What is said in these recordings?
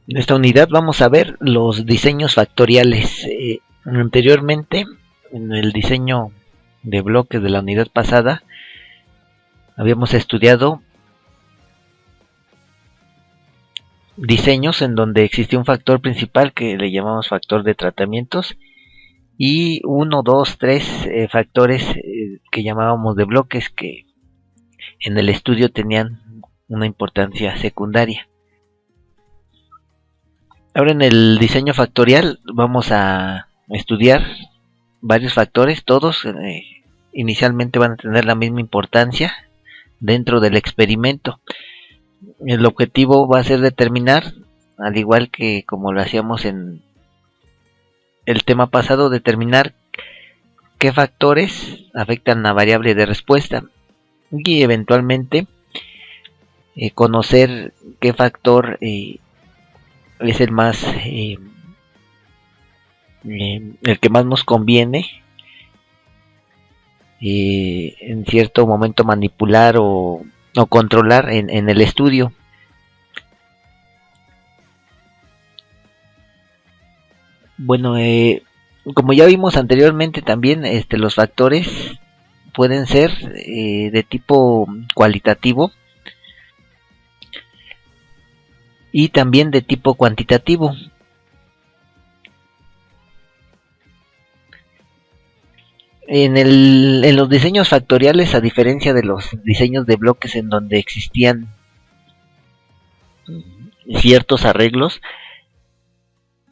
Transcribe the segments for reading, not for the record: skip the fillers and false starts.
En esta unidad vamos a ver los diseños factoriales. Anteriormente, en el diseño de bloques de la unidad pasada, habíamos estudiado diseños en donde existía un factor principal que le llamamos factor de tratamientos y uno, dos, tres factores que llamábamos de bloques que en el estudio tenían una importancia secundaria. Ahora en el diseño factorial vamos a estudiar varios factores, todos inicialmente van a tener la misma importancia dentro del experimento. El objetivo va a ser determinar, al igual que como lo hacíamos en el tema pasado, determinar qué factores afectan la variable de respuesta y eventualmente conocer qué factor es el más el que más nos conviene en cierto momento manipular o controlar en el estudio. Bueno, como ya vimos anteriormente también, los factores pueden ser de tipo cualitativo y también de tipo cuantitativo. En los diseños factoriales, a diferencia de los diseños de bloques en donde existían ciertos arreglos,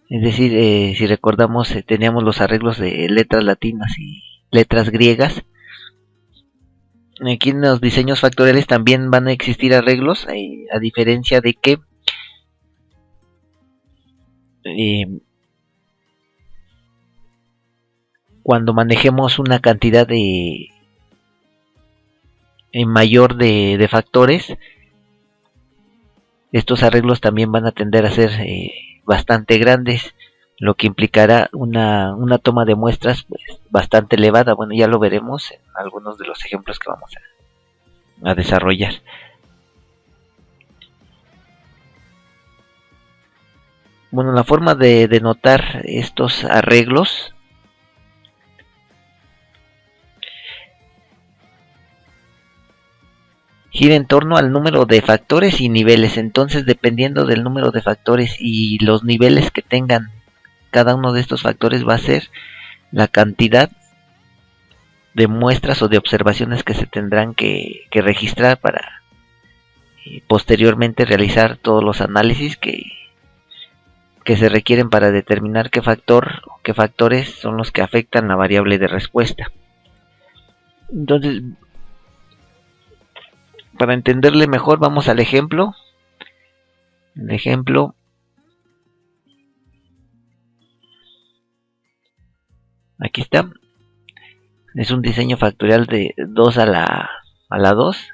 es decir, si recordamos, teníamos los arreglos de letras latinas y letras griegas. Aquí en los diseños factoriales también van a existir arreglos, a diferencia de que cuando manejemos una cantidad mayor de factores, estos arreglos también van a tender a ser bastante grandes, lo que implicará una toma de muestras pues, bastante elevada. Bueno, ya lo veremos en algunos de los ejemplos que vamos a desarrollar. Bueno, la forma de denotar estos arreglos gira en torno al número de factores y niveles. Entonces, dependiendo del número de factores y los niveles que tengan cada uno de estos factores, va a ser la cantidad de muestras o de observaciones que se tendrán que registrar para posteriormente realizar todos los análisis que se requieren para determinar qué factor o qué factores son los que afectan la variable de respuesta. Entonces, para entenderle mejor, vamos al ejemplo. El ejemplo aquí está. Es un diseño factorial de 2 a la 2.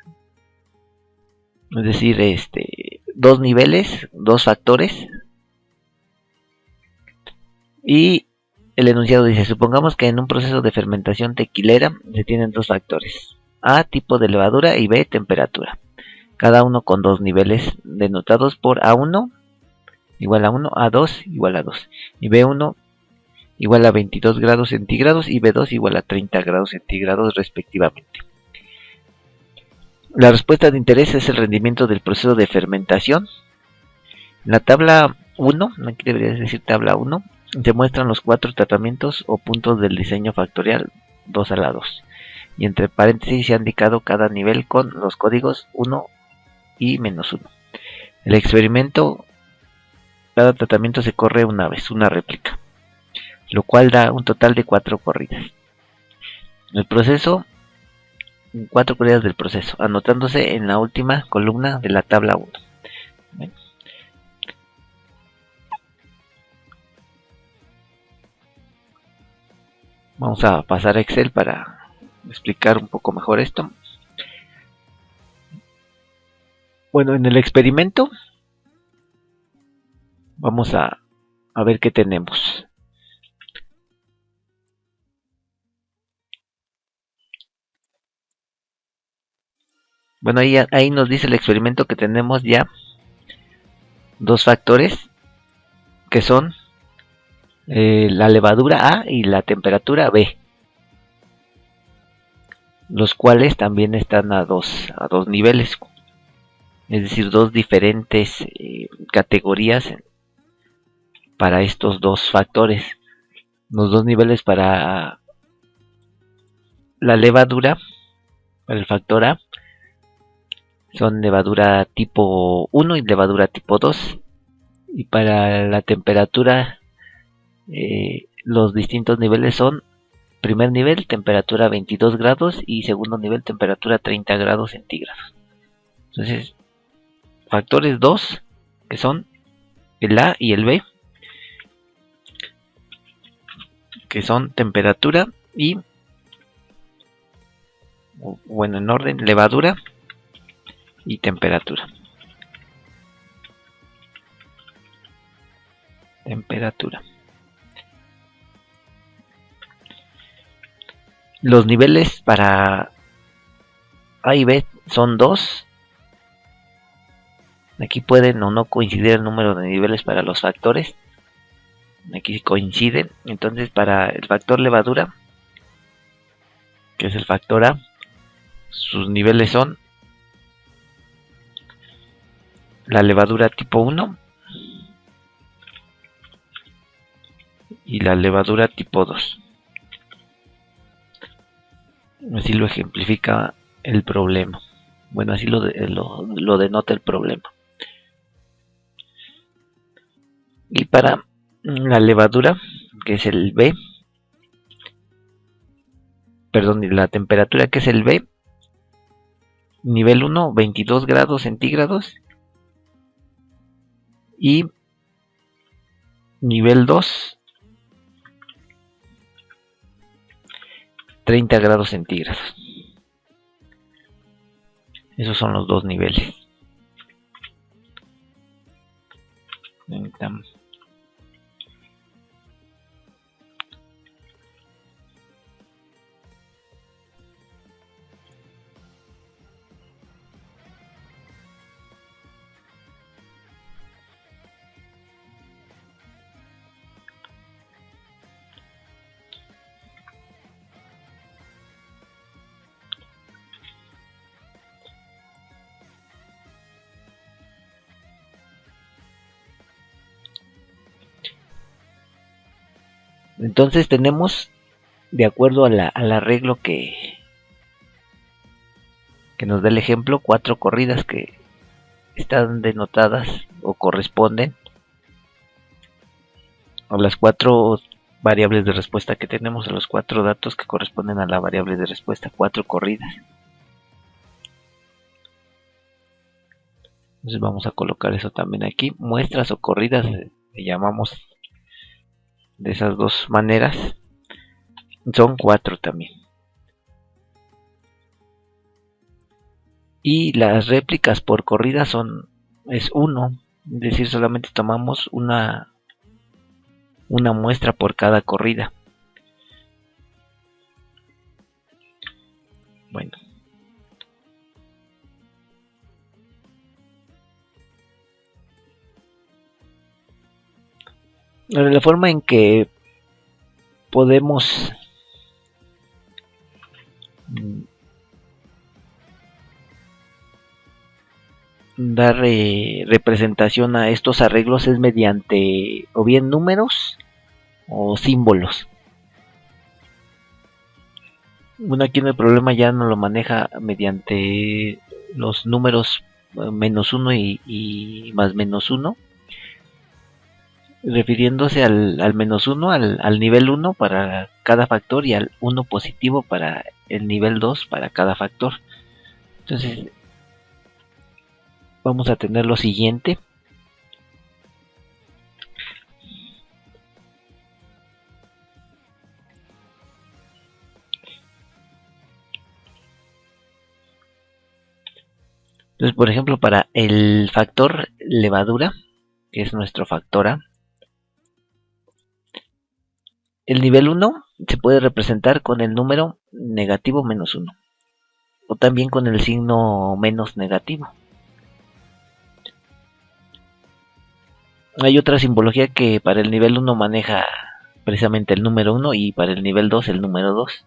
Es decir, dos niveles, dos factores. Y el enunciado dice, supongamos que en un proceso de fermentación tequilera se tienen dos factores. A, tipo de levadura, y B, temperatura. Cada uno con dos niveles denotados por A1 igual a 1, A2 igual a 2. Y B1 igual a 22 grados centígrados y B2 igual a 30 grados centígrados respectivamente. La respuesta de interés es el rendimiento del proceso de fermentación. En la tabla 1, aquí debería decir tabla 1, se muestran los 4 tratamientos o puntos del diseño factorial 2 a la 2. Y entre paréntesis se ha indicado cada nivel con los códigos 1 y menos 1. El experimento, cada tratamiento se corre una vez, una réplica, lo cual da un total de 4 corridas. El proceso, 4 corridas del proceso, anotándose en la última columna de la tabla 1. Bueno. Vamos a pasar a Excel para explicar un poco mejor esto. Bueno, en el experimento vamos a ver qué tenemos. Bueno, ahí nos dice el experimento que tenemos ya dos factores que son la levadura A y la temperatura B, los cuales también están a dos niveles, es decir, dos diferentes categorías para estos dos factores. Los dos niveles para la levadura, para el factor A, son levadura tipo 1 y levadura tipo 2. Y para la temperatura, los distintos niveles son: primer nivel, temperatura 22 grados, y segundo nivel, temperatura 30 grados centígrados. Entonces, factores 2, que son el A y el B, que son temperatura y, bueno, en orden, levadura y temperatura. Los niveles para A y B son 2. Aquí pueden o no coincidir el número de niveles para los factores. Aquí coinciden. Entonces, para el factor levadura, que es el factor A, sus niveles son la levadura tipo 1 y la levadura tipo 2. Así lo ejemplifica el problema. Bueno, así lo denota el problema. Y para la levadura, que es el B, perdón, la temperatura, que es el B, nivel 1, 22 grados centígrados, y nivel 2, 30 grados centígrados. Esos son los dos niveles. Entonces tenemos, de acuerdo al arreglo que nos da el ejemplo, 4 corridas que están denotadas o corresponden a las 4 variables de respuesta que tenemos, a los 4 datos que corresponden a la variable de respuesta, 4 corridas. Entonces vamos a colocar eso también aquí. Muestras o corridas le llamamos de esas dos maneras. Son 4 también. Y las réplicas por corrida es 1. Es decir, solamente tomamos una muestra por cada corrida. Bueno. La forma en que podemos dar representación a estos arreglos es mediante o bien números o símbolos. Bueno, aquí en el problema ya no lo maneja mediante los números -1 y más -1, refiriéndose al -1, al nivel 1 para cada factor, y al 1 positivo para el nivel 2 para cada factor. Entonces vamos a tener lo siguiente. Entonces, por ejemplo, para el factor levadura, que es nuestro factor A, el nivel 1 se puede representar con el número negativo -1, o también con el signo menos negativo. Hay otra simbología que para el nivel 1 maneja precisamente el número 1 y para el nivel 2 el número 2.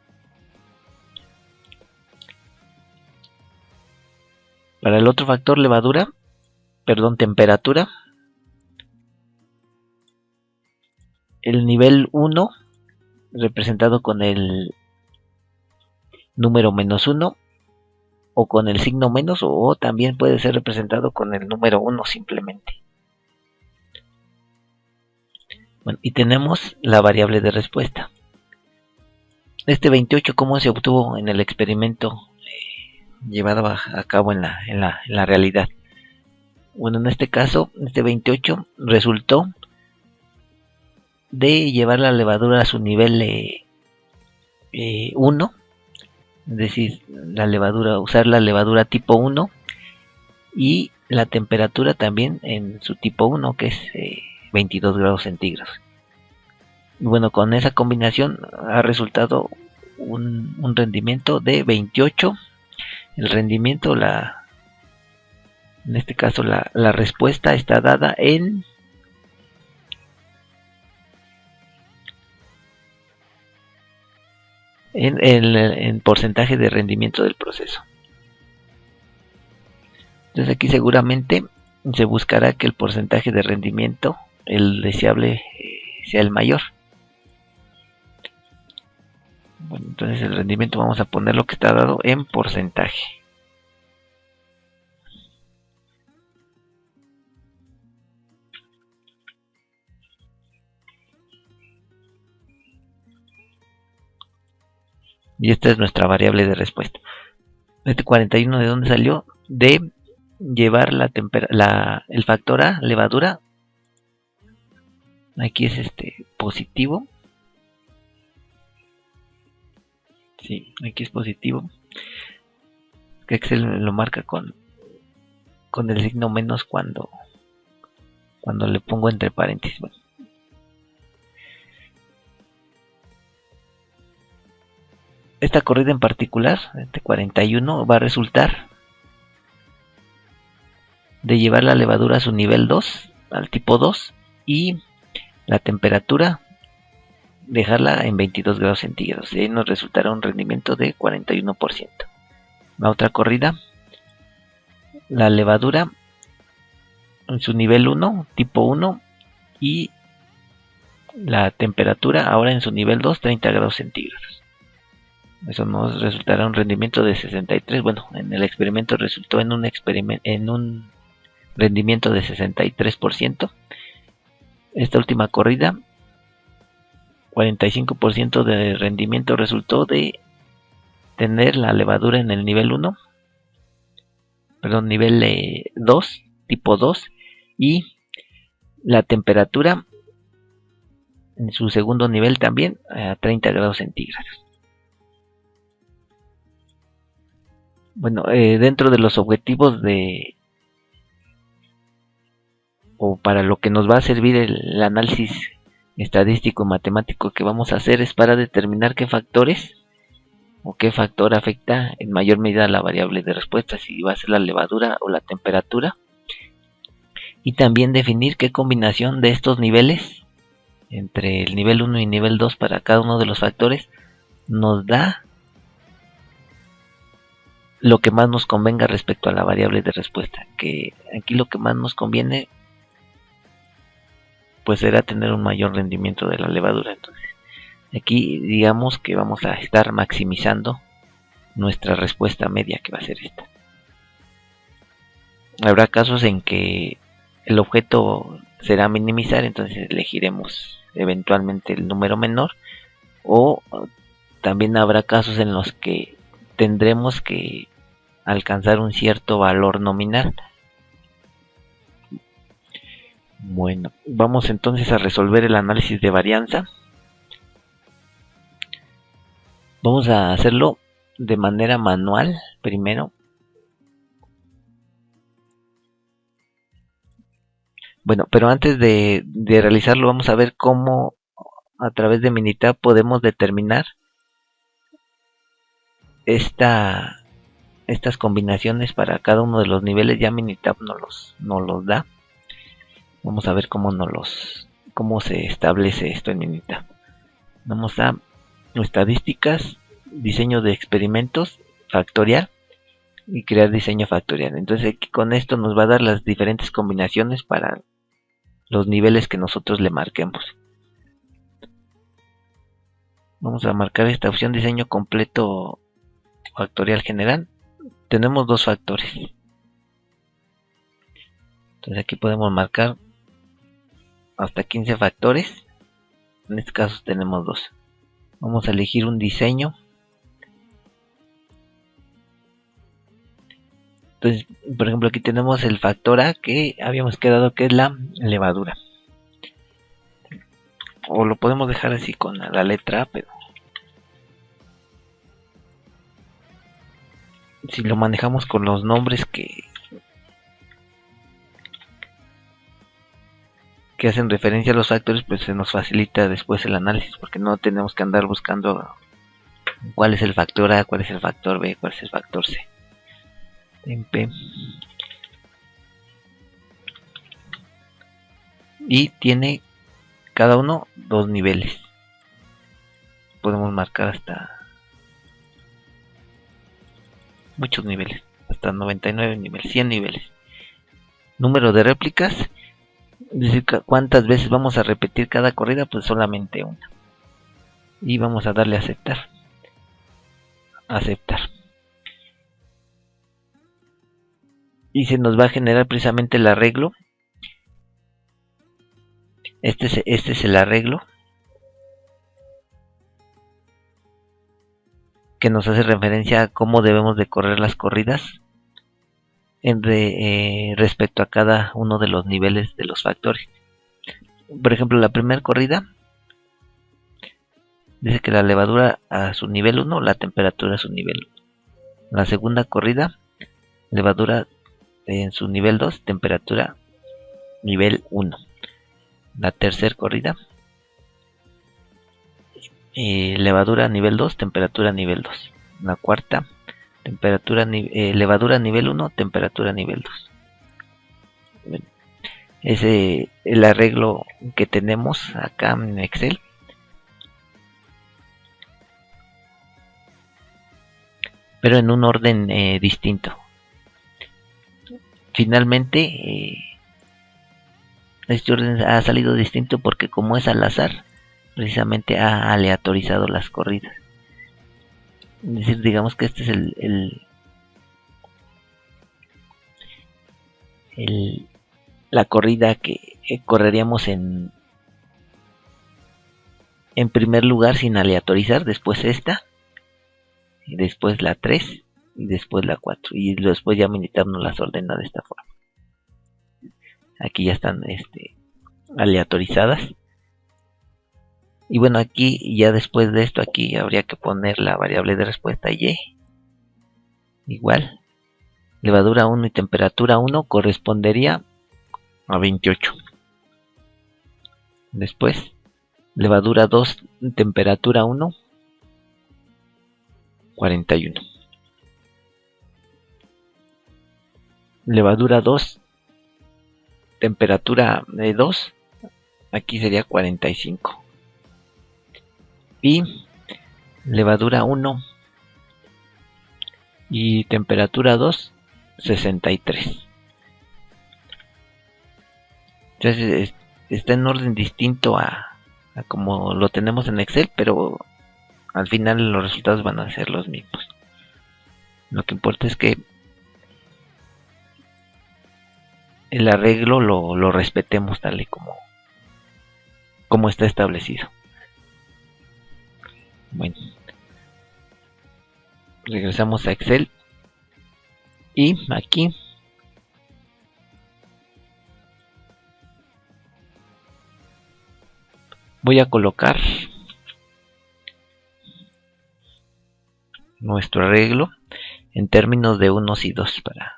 Para el otro factor temperatura, el nivel 1 representado con el número -1 o con el signo menos, o también puede ser representado con el número 1 simplemente. Bueno, y tenemos la variable de respuesta. Este 28, ¿cómo se obtuvo en el experimento llevado a cabo en la realidad? Bueno, en este caso, este 28 resultó de llevar la levadura a su nivel 1, es decir, usar la levadura tipo 1 y la temperatura también en su tipo 1, que es 22 grados centígrados. Bueno, con esa combinación ha resultado un rendimiento de 28. El rendimiento, en este caso la respuesta está dada en porcentaje de rendimiento del proceso. Entonces aquí seguramente se buscará que el porcentaje de rendimiento, el deseable, sea el mayor. Bueno, entonces el rendimiento vamos a poner lo que está dado en porcentaje. Y esta es nuestra variable de respuesta. Este 41, ¿de dónde salió? De llevar el factor A, levadura. Aquí es positivo. Sí, aquí es positivo. Que Excel lo marca con el signo menos cuando le pongo entre paréntesis. Bueno. Esta corrida en particular, este 41, va a resultar de llevar la levadura a su nivel 2, al tipo 2, y la temperatura dejarla en 22 grados centígrados. Y ahí nos resultará un rendimiento de 41%. La otra corrida, la levadura en su nivel 1, tipo 1, y la temperatura ahora en su nivel 2, 30 grados centígrados. Eso nos resultará un rendimiento de 63. Bueno, en el experimento resultó en un rendimiento de 63%. Esta última corrida, 45% de rendimiento resultó de tener la levadura en el nivel 1, nivel 2, tipo 2, y la temperatura en su segundo nivel también a 30 grados centígrados. Bueno, dentro de los objetivos o para lo que nos va a servir el análisis estadístico matemático que vamos a hacer es para determinar qué factores o qué factor afecta en mayor medida la variable de respuesta, si va a ser la levadura o la temperatura, y también definir qué combinación de estos niveles entre el nivel 1 y nivel 2 para cada uno de los factores nos da lo que más nos convenga respecto a la variable de respuesta, que aquí lo que más nos conviene pues será tener un mayor rendimiento de la levadura. Entonces aquí digamos que vamos a estar maximizando nuestra respuesta media, que va a ser esta. Habrá casos en que el objeto será minimizar, entonces elegiremos eventualmente el número menor, o también habrá casos en los que tendremos que alcanzar un cierto valor nominal. Bueno, vamos entonces a resolver el análisis de varianza. Vamos a hacerlo de manera manual primero. Bueno, pero antes de realizarlo vamos a ver cómo a través de Minitab podemos determinar estas combinaciones para cada uno de los niveles. Ya Minitab nos los da. Vamos a ver cómo se establece esto en Minita. Vamos a estadísticas, diseño de experimentos, factorial y crear diseño factorial. Entonces aquí con esto nos va a dar las diferentes combinaciones para los niveles que nosotros le marquemos. Vamos a marcar esta opción diseño completo factorial general. Tenemos dos factores. Entonces aquí podemos marcar hasta 15 factores. En este caso tenemos dos. Vamos a elegir un diseño. Entonces, por ejemplo, aquí tenemos el factor A que habíamos quedado que es la levadura. O lo podemos dejar así con la letra A, pero si lo manejamos con los nombres que hacen referencia a los factores, pues se nos facilita después el análisis, porque no tenemos que andar buscando cuál es el factor A, cuál es el factor B, cuál es el factor C. En P. Y tiene cada uno dos niveles. Podemos marcar hasta muchos niveles, hasta 99 niveles, 100 niveles. Número de réplicas, es decir, cuántas veces vamos a repetir cada corrida, pues solamente una. Y vamos a darle a aceptar. Aceptar. Y se nos va a generar precisamente el arreglo. Este es el arreglo que nos hace referencia a cómo debemos de correr las corridas respecto a cada uno de los niveles de los factores. Por ejemplo, la primera corrida dice que la levadura a su nivel 1, la temperatura a su nivel 1. La segunda corrida, levadura en su nivel 2, temperatura nivel 1. La tercera corrida, levadura nivel 2, temperatura nivel 2. La cuarta, levadura nivel 1, temperatura nivel 2. Bueno, ese es el arreglo que tenemos acá en Excel. Pero en un orden distinto. Finalmente, este orden ha salido distinto porque como es al azar, precisamente ha aleatorizado las corridas. Es decir, digamos que este es la corrida que correríamos en primer lugar sin aleatorizar, después esta, y después la 3, y después la 4, y después ya Minitab nos las ordena de esta forma. Aquí ya están aleatorizadas. Y bueno, aquí ya después de esto, aquí habría que poner la variable de respuesta y. Igual, levadura 1 y temperatura 1 correspondería a 28. Después, levadura 2, temperatura 1, 41. Levadura 2, temperatura 2, aquí sería 45. Y levadura 1 y temperatura 2, 63. Entonces está en orden distinto a como lo tenemos en Excel, pero al final los resultados van a ser los mismos. Lo que importa es que el arreglo lo respetemos tal y como está establecido. Bueno, regresamos a Excel y aquí voy a colocar nuestro arreglo en términos de unos y dos para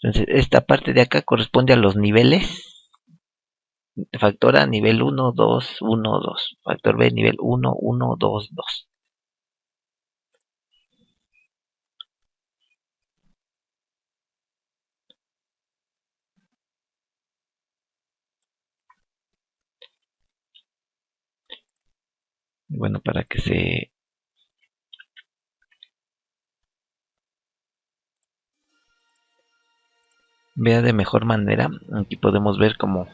entonces esta parte de acá corresponde a los niveles. Factor A nivel 1, 2, 1, 2. Factor B nivel 1, 1, 2, 2. Bueno, para que se vea de mejor manera, aquí podemos ver cómo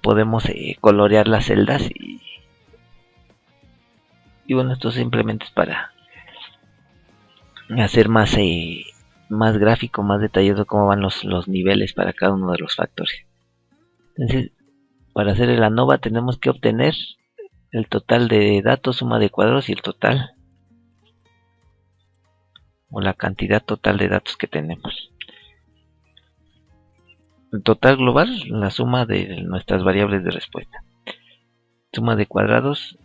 podemos colorear las celdas y bueno, esto simplemente es para hacer más gráfico, más detallado cómo van los niveles para cada uno de los factores. Entonces, para hacer el ANOVA tenemos que obtener el total de datos, suma de cuadrados y el total o la cantidad total de datos que tenemos. El total global, la suma de nuestras variables de respuesta. Suma de cuadrados,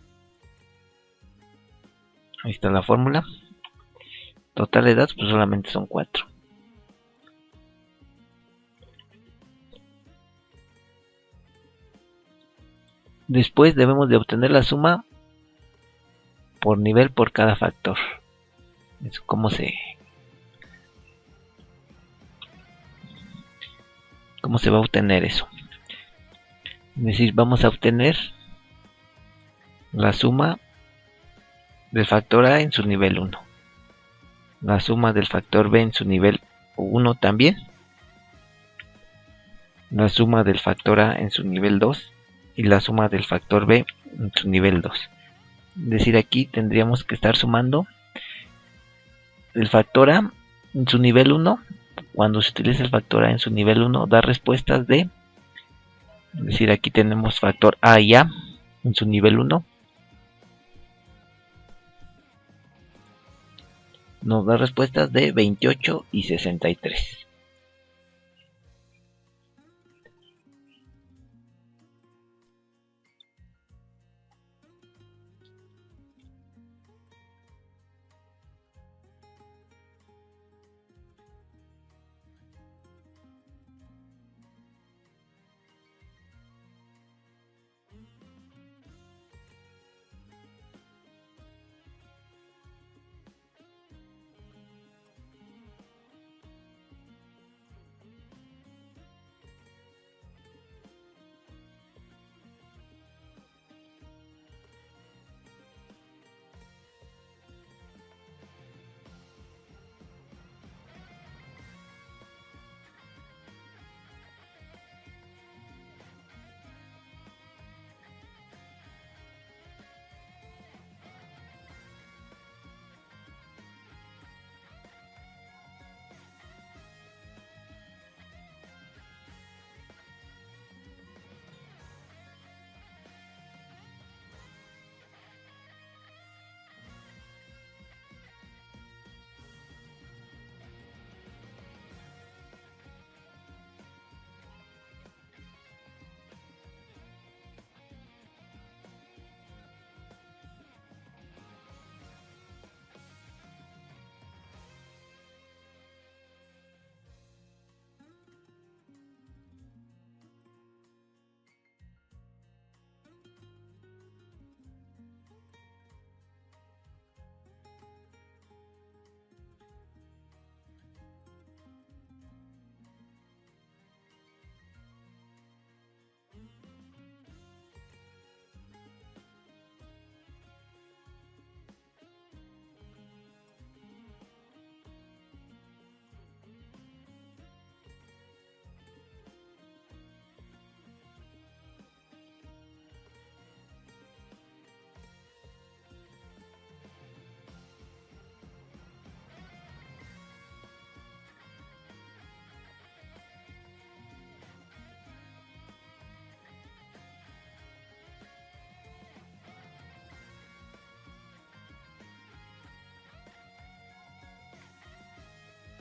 ahí está la fórmula. Total de datos, pues solamente son 4. Después debemos de obtener la suma por nivel por cada factor. Eso, ¿cómo se va a obtener eso? Es decir, vamos a obtener la suma del factor A en su nivel 1. La suma del factor B en su nivel 1 también. La suma del factor A en su nivel 2. Y la suma del factor B en su nivel 2. Es decir, aquí tendríamos que estar sumando el factor A en su nivel 1. Cuando se utiliza el factor A en su nivel 1, da respuestas de, es decir, aquí tenemos factor A y A en su nivel 1. Nos da respuestas de 28 y 63.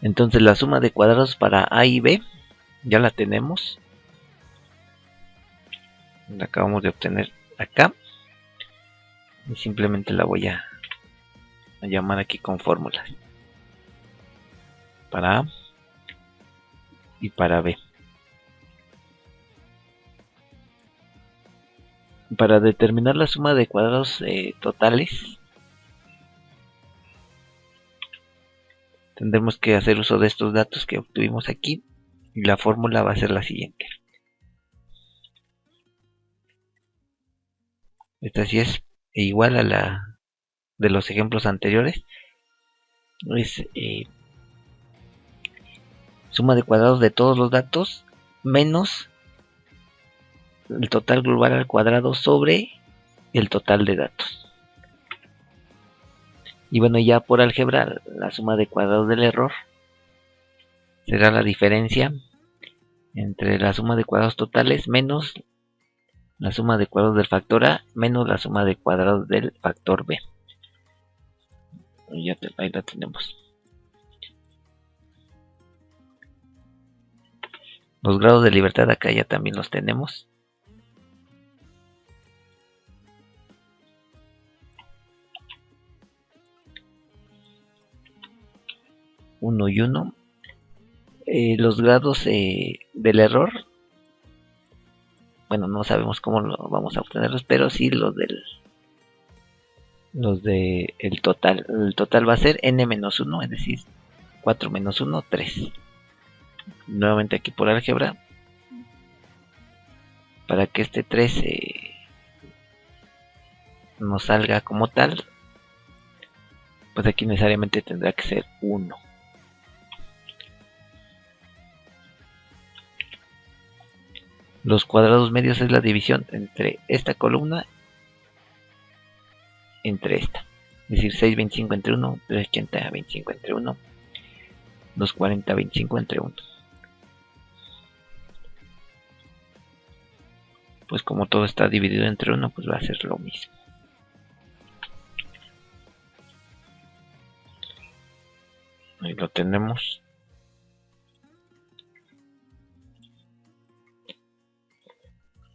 Entonces la suma de cuadrados para A y B ya la tenemos. La acabamos de obtener acá. Y simplemente la voy a llamar aquí con fórmulas. Para A y para B. Para determinar la suma de cuadrados totales, tendremos que hacer uso de estos datos que obtuvimos aquí. Y la fórmula va a ser la siguiente. Esta sí es igual a la de los ejemplos anteriores. Es suma de cuadrados de todos los datos menos el total global al cuadrado sobre el total de datos. Y bueno, ya por álgebra, la suma de cuadrados del error será la diferencia entre la suma de cuadrados totales menos la suma de cuadrados del factor A menos la suma de cuadrados del factor B. Y ahí la tenemos. Los grados de libertad acá ya también los tenemos. Uno y uno. Los grados del error, bueno, no sabemos cómo lo vamos a obtenerlos, pero sí los de el total. El total va a ser n-1, es decir, 4 menos 1, 3. Nuevamente aquí por álgebra, para que este 3 nos salga como tal, pues aquí necesariamente tendrá que ser 1. Los cuadrados medios es la división entre esta columna entre esta. Es decir, 625 entre 1, 380 25 entre 1, 240 25 entre 1. Pues como todo está dividido entre 1, pues va a ser lo mismo. Ahí lo tenemos.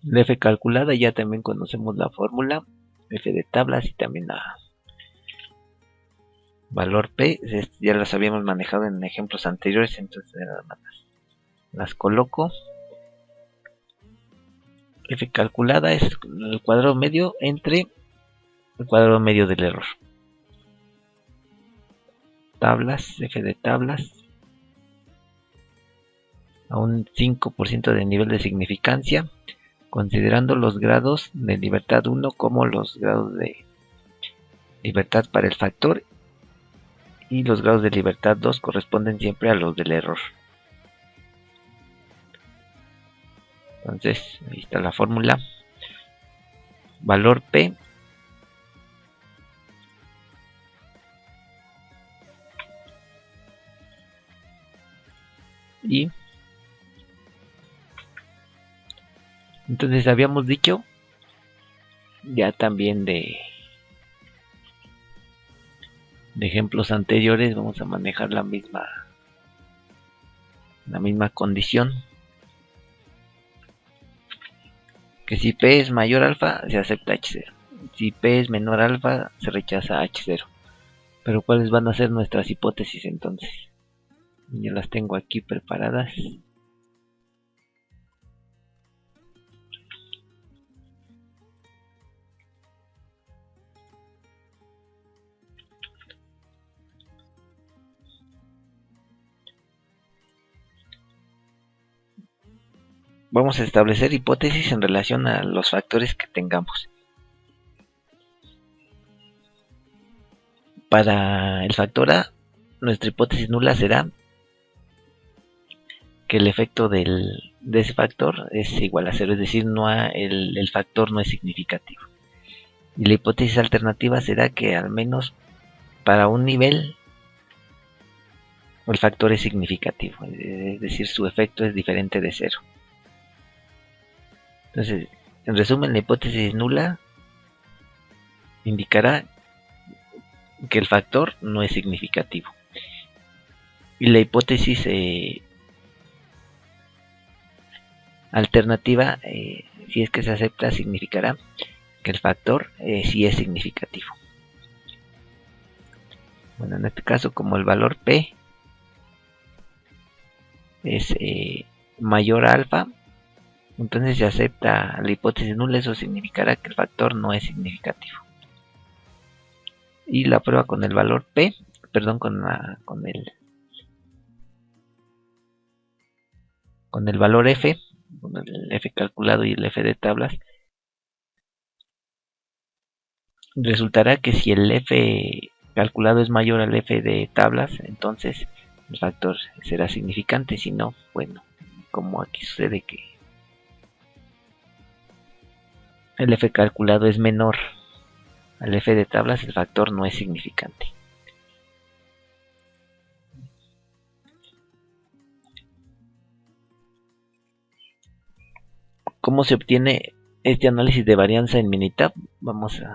La f calculada, ya también conocemos la fórmula. F de tablas y también la valor P. Ya las habíamos manejado en ejemplos anteriores, entonces nada más las coloco. F calculada es el cuadrado medio entre el cuadrado medio del error. Tablas, F de tablas, a un 5% de nivel de significancia, considerando los grados de libertad 1 como los grados de libertad para el factor, y los grados de libertad 2 corresponden siempre a los del error. Entonces, ahí está la fórmula. Valor P y entonces habíamos dicho ya también de ejemplos anteriores, vamos a manejar la misma condición, que si P es mayor a alfa se acepta H0, si P es menor a alfa se rechaza H0. Pero ¿cuáles van a ser nuestras hipótesis entonces? Ya las tengo aquí preparadas. Vamos a establecer hipótesis en relación a los factores que tengamos. Para el factor A, nuestra hipótesis nula será que el efecto de ese factor es igual a 0, es decir, el factor no es significativo. Y la hipótesis alternativa será que al menos para un nivel el factor es significativo, es decir, su efecto es diferente de 0. Entonces, en resumen, la hipótesis nula indicará que el factor no es significativo. Y la hipótesis alternativa, si es que se acepta, significará que el factor sí es significativo. Bueno, en este caso, como el valor P es mayor a alfa, entonces se acepta la hipótesis nula, eso significará que el factor no es significativo. Y la prueba con el valor P, perdón, con el valor F, con el F calculado y el F de tablas, resultará que si el f calculado es mayor al f de tablas, entonces el factor será significante. Si no, bueno, como aquí sucede que el f calculado es menor al f de tablas, el factor no es significante. ¿Cómo se obtiene este análisis de varianza en Minitab? Vamos a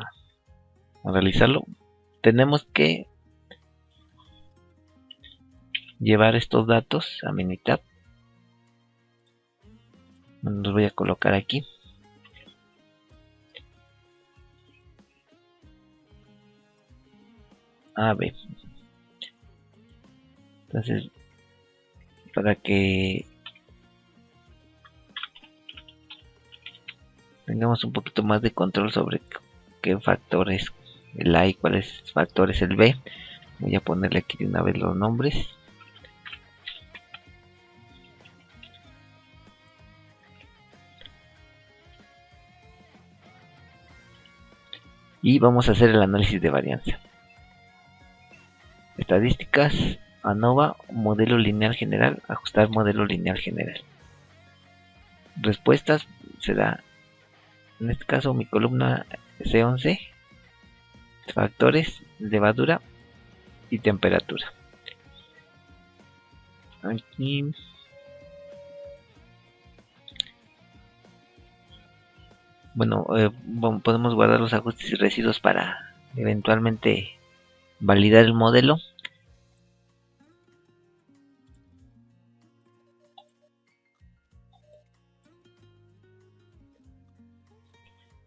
realizarlo. Tenemos que llevar estos datos a Minitab. Los voy a colocar aquí. A, B. Entonces, para que tengamos un poquito más de control sobre qué factor es el A y cuáles factores el B, voy a ponerle aquí de una vez los nombres. Y vamos a hacer el análisis de varianza. Estadísticas, ANOVA, modelo lineal general, ajustar modelo lineal general. Respuestas será, en este caso, mi columna C11, factores, levadura y temperatura. Aquí bueno, podemos guardar los ajustes y residuos para eventualmente validar el modelo.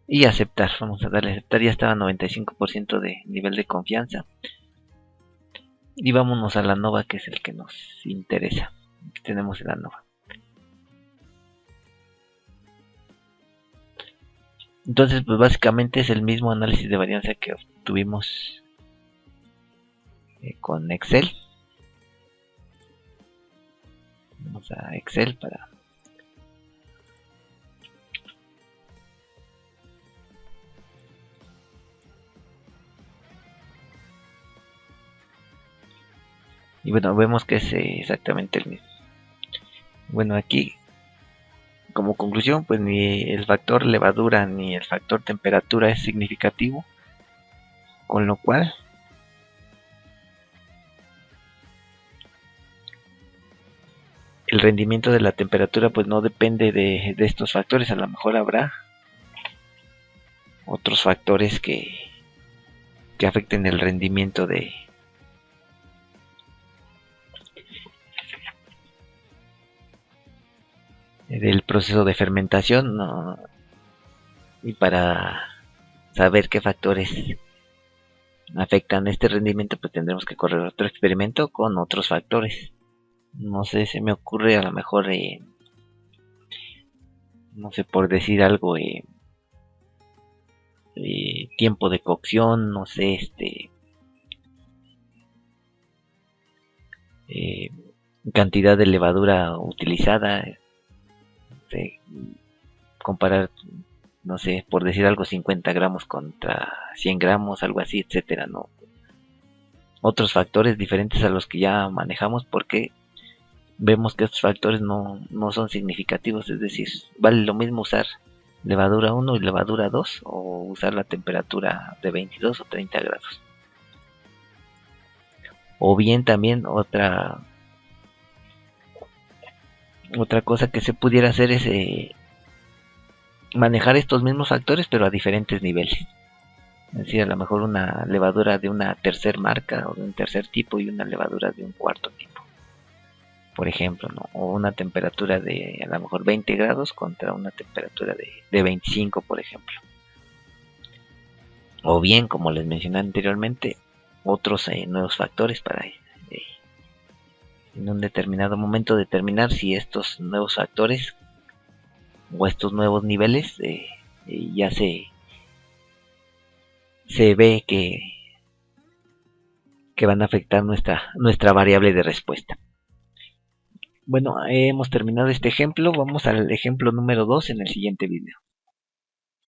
Y aceptar, vamos a darle a aceptar, ya estaba a 95% de nivel de confianza. Y vámonos a la ANOVA, que es el que nos interesa. Aquí tenemos el ANOVA. Entonces, pues básicamente es el mismo análisis de varianza que obtuvimos con Excel. Vamos a Excel para... Y bueno, vemos que es exactamente el mismo. Bueno, aquí como conclusión, pues ni el factor levadura ni el factor temperatura es significativo, con lo cual el rendimiento de la temperatura pues no depende de estos factores. A lo mejor habrá otros factores que afecten el rendimiento del proceso de fermentación, ¿no? Y para saber qué factores afectan este rendimiento, pues tendremos que correr otro experimento con otros factores. No sé, se me ocurre a lo mejor, no sé, por decir algo, tiempo de cocción, no sé, cantidad de levadura utilizada, comparar, no sé, por decir algo, 50 gramos contra 100 gramos, algo así, etcétera, ¿no? Otros factores diferentes a los que ya manejamos, porque vemos que estos factores no son significativos. Es decir, vale lo mismo usar levadura 1 y levadura 2 o usar la temperatura de 22 o 30 grados. O bien también otra cosa que se pudiera hacer es manejar estos mismos factores pero a diferentes niveles. Es decir, a lo mejor una levadura de una tercer marca o de un tercer tipo y una levadura de un cuarto tipo, por ejemplo, ¿no? O una temperatura de a lo mejor 20 grados contra una temperatura de 25, por ejemplo. O bien, como les mencioné anteriormente, otros nuevos factores para en un determinado momento determinar si estos nuevos factores o estos nuevos niveles ya se ve que van a afectar nuestra variable de respuesta. Bueno, hemos terminado este ejemplo. Vamos al ejemplo número 2 en el siguiente video.